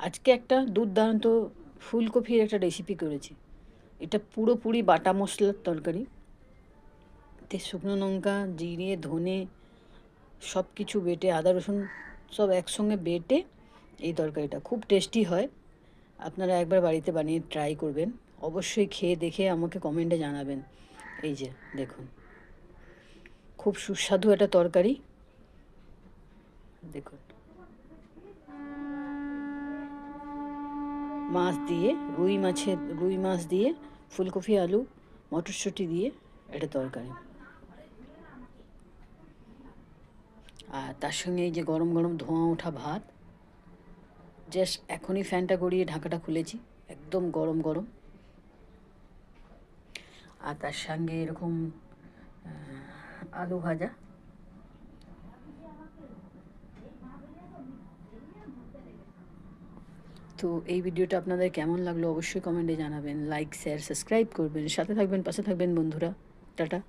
আজকে একটা দুর্দান্ত ফুলকপির একটা রেসিপি করেছি। এটা পুরোপুরি বাটা মশলার তরকারি। এতে শুকনো লঙ্কা, জিরে, ধনে সব কিছু বেটে, আদা রসুন সব একসঙ্গে বেটে এই তরকারিটা খুব টেস্টি হয়। আপনারা একবার বাড়িতে বানিয়ে ট্রাই করবেন। অবশ্যই খেয়ে দেখে আমাকে কমেন্টে জানাবেন। এই যে দেখুন, খুব সুস্বাদু একটা তরকারি। দেখুন, মাছ দিয়ে, রুই মাছ দিয়ে, ফুলকপি, আলু, মটরশুঁটি দিয়ে একটা তরকারি। আর তার সঙ্গে এই যে গরম গরম ধোঁয়া ওঠা ভাত। জাস্ট এখনই ফ্যানটা গড়িয়ে ঢাকাটা খুলেছি, একদম গরম গরম। আর তার সঙ্গে এরকম আলু ভাজা। তো এই ভিডিওটা আপনাদের কেমন লাগলো অবশ্যই কমেন্টে জানাবেন। লাইক, শেয়ার, সাবস্ক্রাইব করবেন, সাথে থাকবেন, পাশে থাকবেন বন্ধুরা। টাটা।